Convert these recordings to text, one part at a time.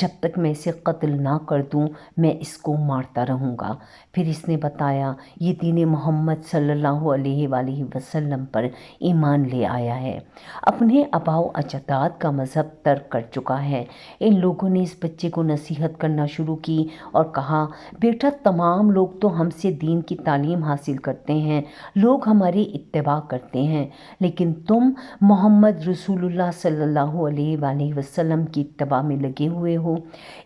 جب تک میں اسے قتل نہ کر دوں میں اس کو مارتا رہوں گا۔ پھر اس نے بتایا یہ دین محمد صلی اللہ علیہ وآلہ وسلم پر ایمان لے آیا ہے، اپنے آباء و اجداد کا مذہب ترک کر چکا ہے۔ ان لوگوں نے اس بچے کو نصیحت کرنا شروع کی اور کہا بیٹا تمام لوگ تو ہم سے دین کی تعلیم حاصل کرتے ہیں، لوگ ہماری اتباع کرتے ہیں، لیکن تم محمد رسول اللہ صلی اللہ علیہ وآلہ وسلم کی اتباع میں لگے ہوئے ہو،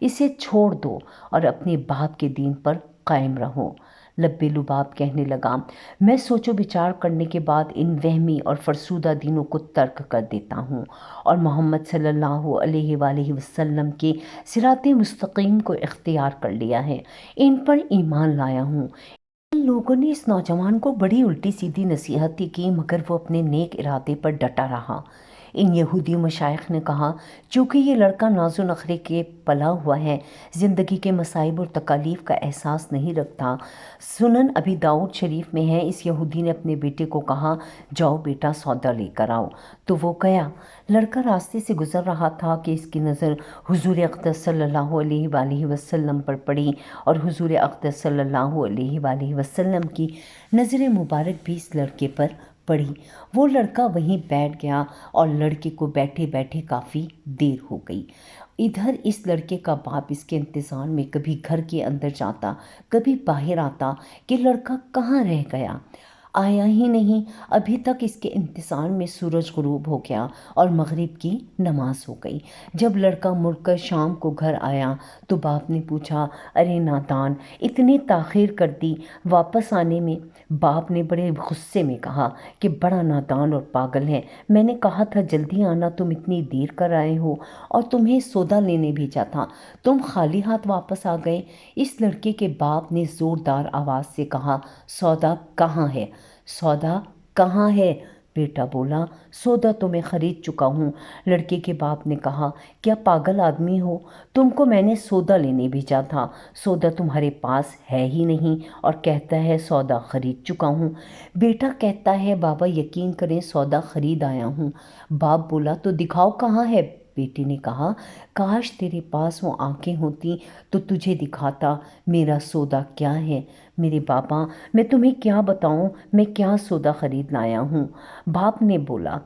اسے چھوڑ دو اور اپنے باپ کے دین پر قائم رہو۔ لبِ لباب کہنے لگا میں سوچ و بچار کرنے کے بعد ان وہمی اور فرسودہ دینوں کو ترک کر دیتا ہوں اور محمد صلی اللہ علیہ وآلہ وسلم کے صراط مستقیم کو اختیار کر لیا ہے، ان پر ایمان لایا ہوں۔ ان لوگوں نے اس نوجوان کو بڑی الٹی سیدھی نصیحت کی مگر وہ اپنے نیک ارادے پر ڈٹا رہا۔ ان یہودی مشائخ نے کہا چونکہ یہ لڑکا ناز و نخرے کے پلا ہوا ہے، زندگی کے مصائب اور تکالیف کا احساس نہیں رکھتا۔ سنن ابی داؤد شریف میں ہے اس یہودی نے اپنے بیٹے کو کہا جاؤ بیٹا سودا لے کر آؤ، تو وہ گیا۔ لڑکا راستے سے گزر رہا تھا کہ اس کی نظر حضور اقدس صلی اللہ علیہ وآلہ وسلم پر پڑی اور حضور اقدس صلی اللہ علیہ وآلہ وسلم کی نظر مبارک بھی اس لڑکے پر پڑی۔ وہ لڑکا وہیں بیٹھ گیا اور لڑکے کو بیٹھے بیٹھے کافی دیر ہو گئی۔ ادھر اس لڑکے کا باپ اس کے انتظار میں کبھی گھر کے اندر جاتا کبھی باہر آتا کہ لڑکا کہاں رہ گیا، آیا ہی نہیں۔ ابھی تک اس کے انتظار میں سورج غروب ہو گیا اور مغرب کی نماز ہو گئی۔ جب لڑکا مڑ کر شام کو گھر آیا تو باپ نے پوچھا ارے نادان اتنی تاخیر کر دی واپس آنے میں۔ باپ نے بڑے غصے میں کہا کہ بڑا نادان اور پاگل ہے، میں نے کہا تھا جلدی آنا، تم اتنی دیر کر آئے ہو، اور تمہیں سودا لینے بھیجا تھا، تم خالی ہاتھ واپس آ گئے۔ اس لڑکے کے باپ نے زوردار آواز سے کہا سودا کہاں ہے، سودا کہاں ہے؟ بیٹا بولا سودا تو میں خرید چکا ہوں۔ لڑکے کے باپ نے کہا کیا پاگل آدمی ہو، تم کو میں نے سودا لینے بھیجا تھا، سودا تمہارے پاس ہے ہی نہیں اور کہتا ہے سودا خرید چکا ہوں۔ بیٹا کہتا ہے بابا یقین کریں سودا خرید آیا ہوں۔ باپ بولا تو دکھاؤ کہاں ہے؟ بیٹے نے کہا کاش تیرے پاس وہ آنکھیں ہوتی تو تجھے دکھاتا میرا سودا کیا ہے۔ میرے بابا میں تمہیں کیا بتاؤں میں کیا سودا خرید لایا ہوں۔ باپ نے بولا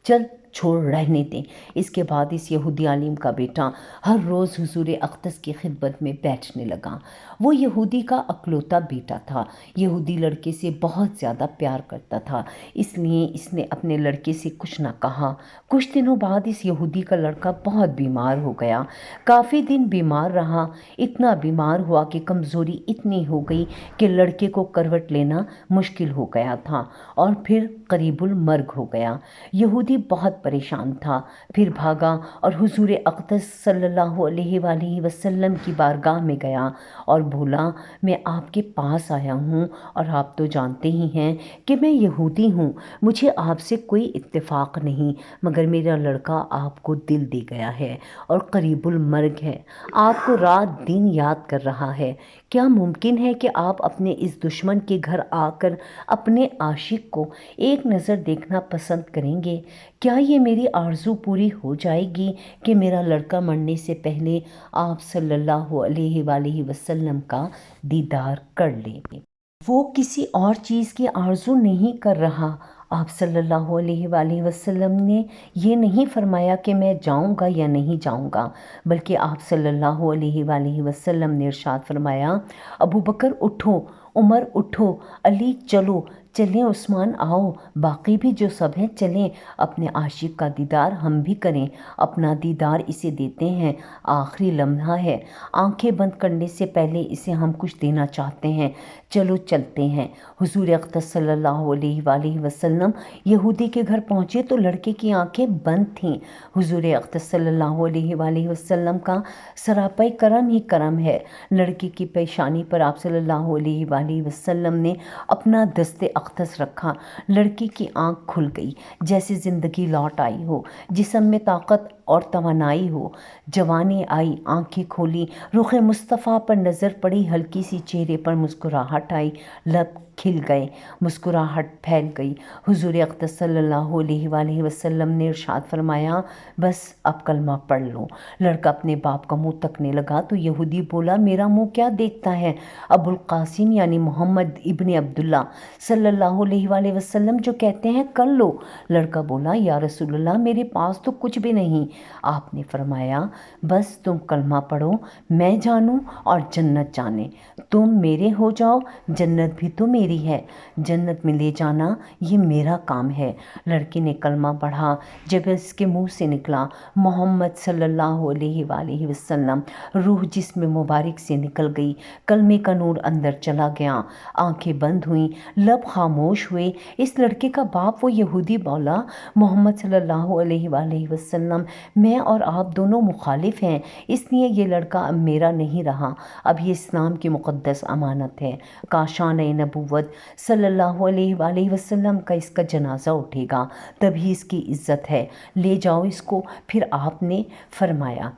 چل چھوڑ رہنے دیں۔ اس کے بعد اس یہودی عالم کا بیٹا ہر روز حضور اقدس کی خدمت میں بیٹھنے لگا۔ وہ یہودی کا اکلوتا بیٹا تھا، یہودی لڑکے سے بہت زیادہ پیار کرتا تھا، اس لیے اس نے اپنے لڑکے سے کچھ نہ کہا۔ کچھ دنوں بعد اس یہودی کا لڑکا بہت بیمار ہو گیا، کافی دن بیمار رہا، اتنا بیمار ہوا کہ کمزوری اتنی ہو گئی کہ لڑکے کو کروٹ لینا مشکل ہو گیا تھا اور پھر قریب المرگ ہو گیا۔ یہودی بہت پریشان تھا، پھر بھاگا اور حضور اقدس صلی اللہ علیہ وآلہ وسلم کی بارگاہ میں گیا اور بولا میں آپ کے پاس آیا ہوں اور آپ تو جانتے ہی ہیں کہ میں یہودی ہوں، مجھے آپ سے کوئی اتفاق نہیں، مگر میرا لڑکا آپ کو دل دے گیا ہے اور قریب المرگ ہے، آپ کو رات دن یاد کر رہا ہے، کیا ممکن ہے کہ آپ اپنے اس دشمن کے گھر آ کر اپنے عاشق کو ایک نظر دیکھنا پسند کریں گے؟ کیا یہ میری آرزو پوری ہو جائے گی کہ میرا لڑکا مرنے سے پہلے آپ صلی اللہ علیہ وآلہ وسلم کا دیدار کر لیں؟ وہ کسی اور چیز کی آرزو نہیں کر رہا۔ آپ صلی اللہ علیہ وآلہ وسلم نے یہ نہیں فرمایا کہ میں جاؤں گا یا نہیں جاؤں گا، بلکہ آپ صلی اللہ علیہ وآلہ وسلم نے ارشاد فرمایا ابو بکر اٹھو، عمر اٹھو، علی چلو، چلیں عثمان آؤ، باقی بھی جو سب ہیں چلیں، اپنے عاشق کا دیدار ہم بھی کریں، اپنا دیدار اسے دیتے ہیں، آخری لمحہ ہے، آنکھیں بند کرنے سے پہلے اسے ہم کچھ دینا چاہتے ہیں، چلو چلتے ہیں۔ حضور اقدس صلی اللہ علیہ وآلہ وسلم یہودی کے گھر پہنچے تو لڑکے کی آنکھیں بند تھیں۔ حضور اقدس صلی اللہ علیہ وآلہ وسلم کا سراپا کرم ہی کرم ہے، لڑکے کی پیشانی پر آپ صلی اللہ علیہ وآلہ وسلم نے اپنا دست اقدس رکھا، لڑکے کی آنکھ کھل گئی، جیسے زندگی لوٹ آئی ہو، جسم میں طاقت اور توانائی ہو۔ جوانی آئی، آنکھیں کھولی، رخ مصطفیٰ پر نظر پڑی، ہلکی سی چہرے پر مسکراہٹ آئی، لب کھل گئے، مسکراہٹ پھیل گئی۔ حضور اقدس صلی اللہ علیہ وآلہ وسلم نے ارشاد فرمایا، بس اب کلمہ پڑھ لو۔ لڑکا اپنے باپ کا منہ تکنے لگا تو یہودی بولا، میرا منہ کیا دیکھتا ہے؟ ابو القاسم یعنی محمد ابن عبداللہ صلی اللہ علیہ وآلہ وسلم جو کہتے ہیں کر لو۔ لڑکا بولا، یا رسول اللہ میرے پاس تو کچھ بھی نہیں۔ آپ نے فرمایا، بس تم کلمہ پڑھو، میں جانوں اور جنت جانے، تم میرے ہو جاؤ، جنت بھی تو میری ہے، جنت میں لے جانا یہ میرا کام ہے۔ لڑکی نے کلمہ پڑھا، جب اس کے منہ سے نکلا محمد صلی اللہ علیہ وآلہ وسلم، روح جسم مبارک سے نکل گئی، کلمے کا نور اندر چلا گیا، آنکھیں بند ہوئیں، لب خاموش ہوئے۔ اس لڑکے کا باپ وہ یہودی بولا، محمد صلی اللہ علیہ وآلہ وسلم، میں اور آپ دونوں مخالف ہیں، اس لیے یہ لڑکا اب میرا نہیں رہا، اب یہ اسلام کی مقدس امانت ہے۔ کاشان نبوت صلی اللہ علیہ وآلہ وسلم کا اس کا جنازہ اٹھے گا، تبھی اس کی عزت ہے، لے جاؤ اس کو۔ پھر آپ نے فرمایا،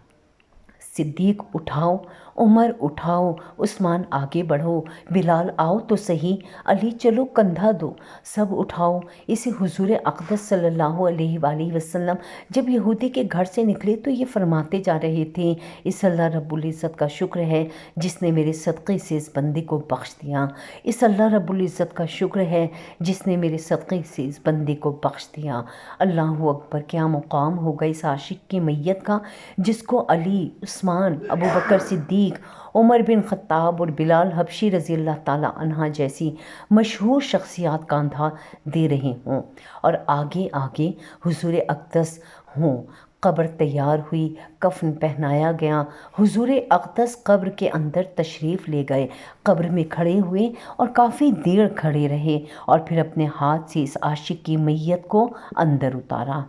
صدیق اٹھاؤ، عمر اٹھاؤ، عثمان آگے بڑھو، بلال آؤ تو صحیح، علی چلو کندھا دو، سب اٹھاؤ اسے۔ حضور اقدس صلی اللہ علیہ وآلہ وسلم جب یہودی کے گھر سے نکلے تو یہ فرماتے جا رہے تھے، اس اللہ رب العزت کا شکر ہے جس نے میرے صدقے سے اس بندے کو بخش دیا، اس اللہ رب العزت کا شکر ہے جس نے میرے صدقے سے اس بندے کو بخش دیا۔ اللہ اکبر، کیا مقام ہوگا اس عاشق کی میت کا جس کو علی، عثمان، ابو بکر صدیق، عمر بن خطاب اور بلال حبشی رضی اللہ تعالیٰ عنہ جیسی مشہور شخصیات کاندھا دے رہے ہوں اور آگے آگے حضور اقدس ہوں۔ قبر تیار ہوئی، کفن پہنایا گیا، حضور اقدس قبر کے اندر تشریف لے گئے، قبر میں کھڑے ہوئے اور کافی دیر کھڑے رہے اور پھر اپنے ہاتھ سے اس عاشق کی میت کو اندر اتارا۔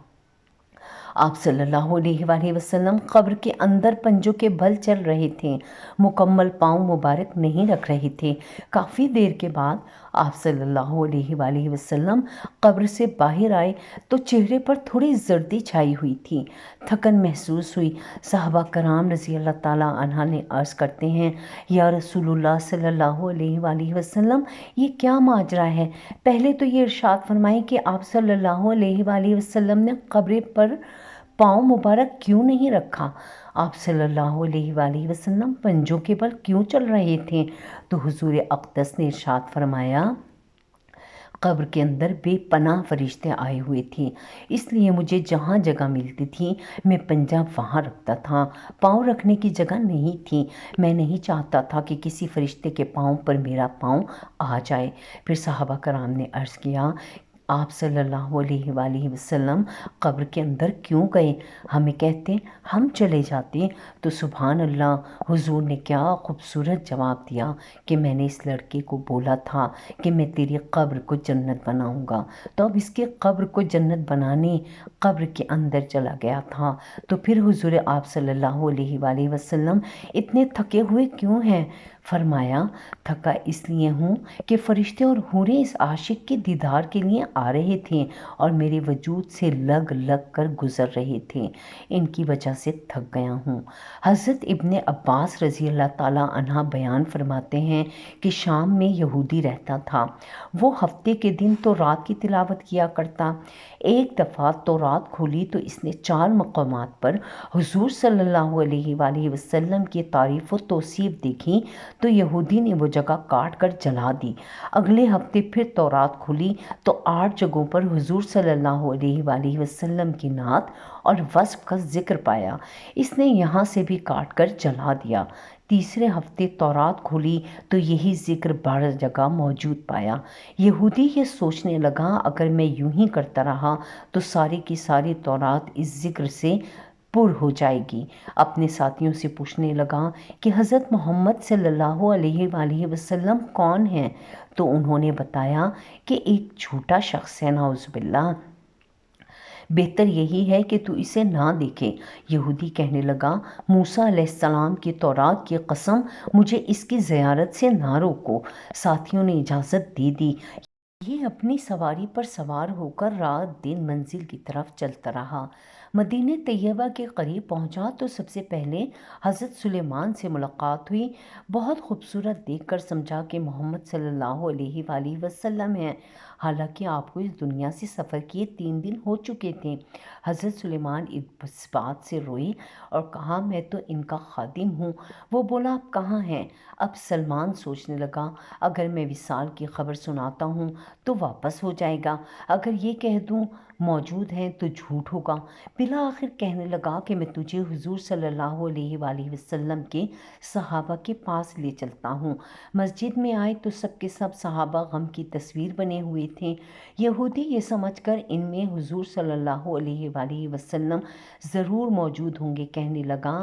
آپ صلی اللہ علیہ وآلہ وسلم قبر کے اندر پنجوں کے بل چل رہے تھے، مکمل پاؤں مبارک نہیں رکھ رہے تھے۔ کافی دیر کے بعد آپ صلی اللہ علیہ وآلہ وسلم قبر سے باہر آئے تو چہرے پر تھوڑی زردی چھائی ہوئی تھی، تھکن محسوس ہوئی۔ صحابہ کرام رضی اللہ تعالیٰ عنہ نے عرض کرتے ہیں، یا رسول اللہ صلی اللہ علیہ وآلہ وسلم یہ کیا ماجرا ہے؟ پہلے تو یہ ارشاد فرمائیں کہ آپ صلی اللہ علیہ وآلہ وسلم نے قبر پر پاؤں مبارک کیوں نہیں رکھا؟ آپ صلی اللہ علیہ وآلہ وسلم پنجوں کے بل کیوں چل رہے تھے؟ تو حضور اقدس نے ارشاد فرمایا، قبر کے اندر بے پناہ فرشتے آئے ہوئے تھے، اس لیے مجھے جہاں جگہ ملتی تھی میں پنجہ وہاں رکھتا تھا، پاؤں رکھنے کی جگہ نہیں تھی، میں نہیں چاہتا تھا کہ کسی فرشتے کے پاؤں پر میرا پاؤں آ جائے۔ پھر صحابہ کرام نے عرض کیا، آپ صلی اللہ علیہ وآلہ وسلم قبر کے اندر کیوں گئے؟ ہمیں کہتے، ہم چلے جاتے۔ تو سبحان اللہ، حضور نے کیا خوبصورت جواب دیا کہ میں نے اس لڑکے کو بولا تھا کہ میں تیری قبر کو جنت بناؤں گا، تو اب اس کے قبر کو جنت بنانے قبر کے اندر چلا گیا تھا۔ تو پھر حضور آپ صلی اللہ علیہ وآلہ وسلم اتنے تھکے ہوئے کیوں ہیں؟ فرمایا، تھکا اس لیے ہوں کہ فرشتے اور حوریں اس عاشق کے دیدار کے لیے آ رہے تھے اور میرے وجود سے لگ لگ کر گزر رہے تھے، ان کی وجہ سے تھک گیا ہوں۔ حضرت ابن عباس رضی اللہ تعالیٰ عنہ بیان فرماتے ہیں کہ شام میں یہودی رہتا تھا، وہ ہفتے کے دن تو رات کی تلاوت کیا کرتا۔ ایک دفعہ تو رات کھولی تو اس نے 4 مقامات پر حضور صلی اللہ علیہ وآلہ وسلم کی تعریف و توصیف دیکھی تو یہودی نے وہ جگہ کاٹ کر جلا دی۔ اگلے ہفتے پھر تورات کھلی تو 8 جگہوں پر حضور صلی اللہ علیہ وآلہ وسلم کی نعت اور وصف کا ذکر پایا، اس نے یہاں سے بھی کاٹ کر جلا دیا۔ تیسرے ہفتے تورات کھولی تو یہی ذکر 12 جگہ موجود پایا۔ یہودی یہ سوچنے لگا، اگر میں یوں ہی کرتا رہا تو ساری کی ساری تورات اس ذکر سے پر ہو جائے گی۔ اپنے ساتھیوں سے پوچھنے لگا کہ حضرت محمد صلی اللہ علیہ وآلہ وسلم کون ہیں؟ تو انہوں نے بتایا کہ ایک جھوٹا شخص ہے، نعوذ باللہ، بہتر یہی ہے کہ تو اسے نہ دیکھے۔ یہودی کہنے لگا، موسیٰ علیہ السلام کی تورات کی قسم، مجھے اس کی زیارت سے نہ روکو۔ ساتھیوں نے اجازت دے دی۔ یہ اپنی سواری پر سوار ہو کر رات دن منزل کی طرف چلتا رہا۔ مدینہ طیبہ کے قریب پہنچا تو سب سے پہلے حضرت سلیمان سے ملاقات ہوئی۔ بہت خوبصورت دیکھ کر سمجھا کہ محمد صلی اللہ علیہ وآلہ وسلم ہیں، حالانکہ آپ کو اس دنیا سے سفر کیے 3 دن ہو چکے تھے۔ حضرت سلیمان اس بات سے روئی اور کہا میں تو ان کا خادم ہوں۔ وہ بولا آپ کہاں ہیں؟ اب سلمان سوچنے لگا اگر میں وصال کی خبر سناتا ہوں تو واپس ہو جائے گا، اگر یہ کہہ دوں موجود ہیں تو جھوٹ ہوگا۔ بالآخر کہنے لگا کہ میں تجھے حضور صلی اللہ علیہ وآلہ وسلم کے صحابہ کے پاس لے چلتا ہوں۔ مسجد میں آئے تو سب کے سب صحابہ غم کی تصویر بنے ہوئے تھے۔ یہودی یہ سمجھ کر ان میں حضور صلی اللہ علیہ وآلہ وسلم ضرور موجود ہوں گے کہنے لگا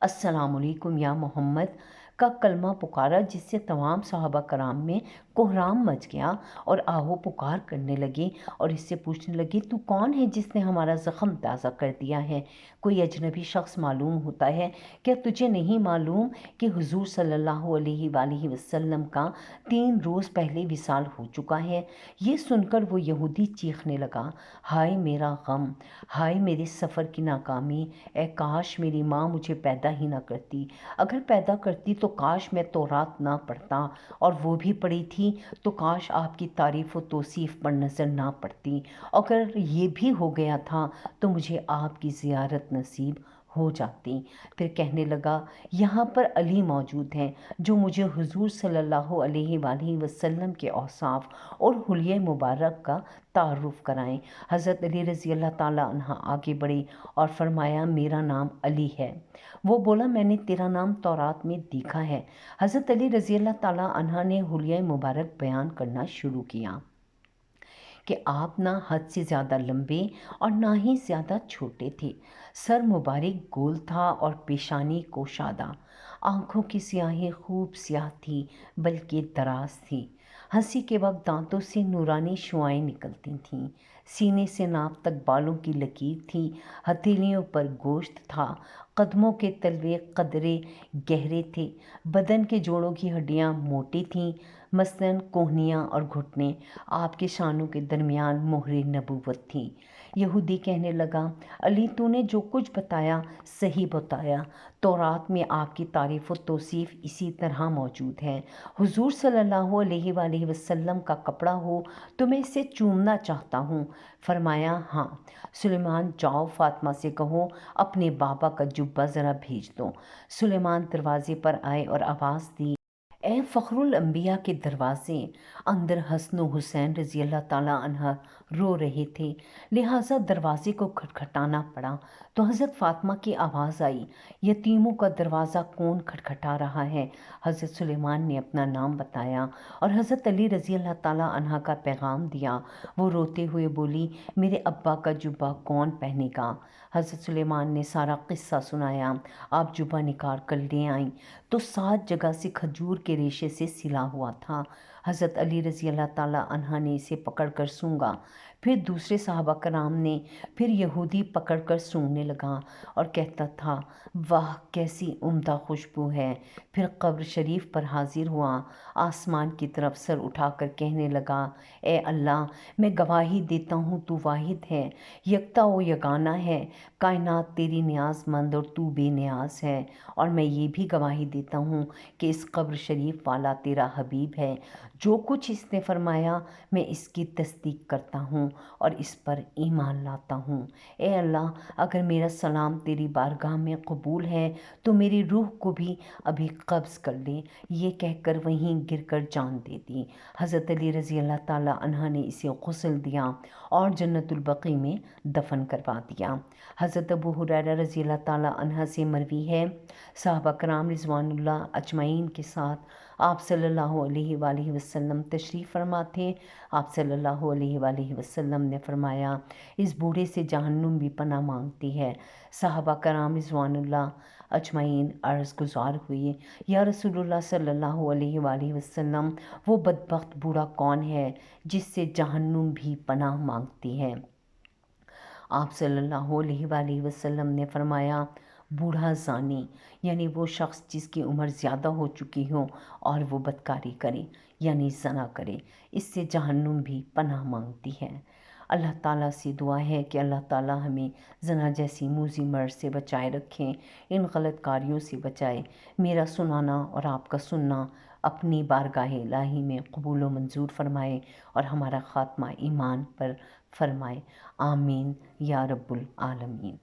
السلام علیکم یا محمد کا کلمہ پکارا، جس سے تمام صحابہ کرام میں کوہرام مچ گیا اور آہو پکار کرنے لگے اور اس سے پوچھنے لگے تو کون ہے جس نے ہمارا زخم تازہ کر دیا ہے؟ کوئی اجنبی شخص معلوم ہوتا ہے؟ کیا تجھے نہیں معلوم کہ حضور صلی اللہ علیہ وآلہ وسلم کا 3 روز پہلے وصال ہو چکا ہے؟ یہ سن کر وہ یہودی چیخنے لگا ہائے میرا غم، ہائے میرے سفر کی ناکامی، اے کاش میری ماں مجھے پیدا ہی نہ کرتی، اگر پیدا کرتی تو کاش میں تورات نہ پڑھتا، اور وہ بھی پڑھی تھی تو کاش آپ کی تعریف و توصیف پر نظر نہ پڑتی، اگر یہ بھی ہو گیا تھا تو مجھے آپ کی زیارت نصیب ہو جاتی۔ پھر کہنے لگا یہاں پر علی موجود ہیں جو مجھے حضور صلی اللہ علیہ وآلہ وسلم کے اوصاف اور حلیہ مبارک کا تعارف کرائیں۔ حضرت علی رضی اللہ تعالیٰ عنہ آگے بڑھے اور فرمایا میرا نام علی ہے۔ وہ بولا میں نے تیرا نام تورات میں دیکھا ہے۔ حضرت علی رضی اللہ تعالیٰ عنہ نے حلیہ مبارک بیان کرنا شروع کیا کہ آپ نہ حد سے زیادہ لمبے اور نہ ہی زیادہ چھوٹے تھے، سر مبارک گول تھا اور پیشانی کوشادہ، آنکھوں کی سیاہی خوب سیاہ تھی بلکہ دراز تھی، ہنسی کے وقت دانتوں سے نورانی شعائیں نکلتی تھیں، سینے سے ناپ تک بالوں کی لکیر تھی، ہتھیلیوں پر گوشت تھا، قدموں کے تلوے قدرے گہرے تھے، بدن کے جوڑوں کی ہڈیاں موٹی تھیں، مثلاً کوہنیاں اور گھٹنے، آپ کے شانوں کے درمیان مہر نبوت تھی۔ یہودی کہنے لگا علی تو نے جو کچھ بتایا صحیح بتایا، تورات میں آپ کی تعریف و توصیف اسی طرح موجود ہے۔ حضور صلی اللہ علیہ وآلہ وسلم کا کپڑا ہو تو میں اسے چومنا چاہتا ہوں۔ فرمایا ہاں۔ سلیمان جاؤ فاطمہ سے کہو اپنے بابا کا جبہ ذرا بھیج دو۔ سلیمان دروازے پر آئے اور آواز دی اے فخر الانبیاء کے دروازے۔ اندر حسن و حسین رضی اللہ تعالیٰ عنہ رو رہے تھے، لہٰذا دروازے کو کھٹکھٹانا پڑا تو حضرت فاطمہ کی آواز آئی یتیموں کا دروازہ کون کھٹکھٹا رہا ہے؟ حضرت سلیمان نے اپنا نام بتایا اور حضرت علی رضی اللہ تعالیٰ عنہ کا پیغام دیا۔ وہ روتے ہوئے بولی میرے ابا کا جبہ کون پہنے گا؟ حضرت سلیمان نے سارا قصہ سنایا۔ آپ جبہ نکال کر لے آئیں تو 7 جگہ سے کھجور کے ریشے سے سلا ہوا تھا۔ حضرت علی رضی اللہ تعالیٰ عنہ نے اسے پکڑ کر سونگا، پھر دوسرے صحابہ کرام نے، پھر یہودی پکڑ کر سونگنے لگا اور کہتا تھا واہ کیسی عمدہ خوشبو ہے۔ پھر قبر شریف پر حاضر ہوا، آسمان کی طرف سر اٹھا کر کہنے لگا اے اللہ میں گواہی دیتا ہوں تو واحد ہے، یکتا و یگانہ ہے، کائنات تیری نیاز مند اور تو بے نیاز ہے، اور میں یہ بھی گواہی دیتا ہوں کہ اس قبر شریف والا تیرا حبیب ہے، جو کچھ اس نے فرمایا میں اس کی تصدیق کرتا ہوں اور اس پر ایمان لاتا ہوں۔ اے اللہ اگر میرا سلام تیری بارگاہ میں قبول ہے تو میری روح کو بھی ابھی قبض کر لے۔ یہ کہہ کر وہیں گر کر جان دے دی۔ حضرت علی رضی اللہ تعالیٰ عنہ نے اسے غسل دیا اور جنت البقیع میں دفن کروا دیا۔ حضرت ابو ہریرہ رضی اللہ تعالیٰ عنہ سے مروی ہے صحابہ کرام رضوان اللہ اجمعین کے ساتھ آپ صلی اللہ علیہ وآلہ وسلم تشریف فرما تھے۔ آپ صلی اللہ علیہ وآلہ وسلم نے فرمایا اس بوڑھے سے جہنم بھی پناہ مانگتی ہے۔ صحابہ کرام رضوان اللہ اجمعین عرض گزار ہوئے یا رسول اللہ صلی اللہ علیہ وآلہ وسلم وہ بدبخت بوڑھا کون ہے جس سے جہنم بھی پناہ مانگتی ہے؟ آپ صلی اللہ علیہ وآلہ وسلم نے فرمایا بوڑھا زانی، یعنی وہ شخص جس کی عمر زیادہ ہو چکی ہو اور وہ بدکاری کرے یعنی زنا کرے، اس سے جہنم بھی پناہ مانگتی ہے۔ اللہ تعالیٰ سے دعا ہے کہ اللہ تعالیٰ ہمیں زنا جیسی موذی مرض سے بچائے رکھیں، ان غلط کاریوں سے بچائے۔ میرا سنانا اور آپ کا سننا اپنی بارگاہ الہی میں قبول و منظور فرمائے اور ہمارا خاتمہ ایمان پر فرمائے، آمین یا رب العالمین۔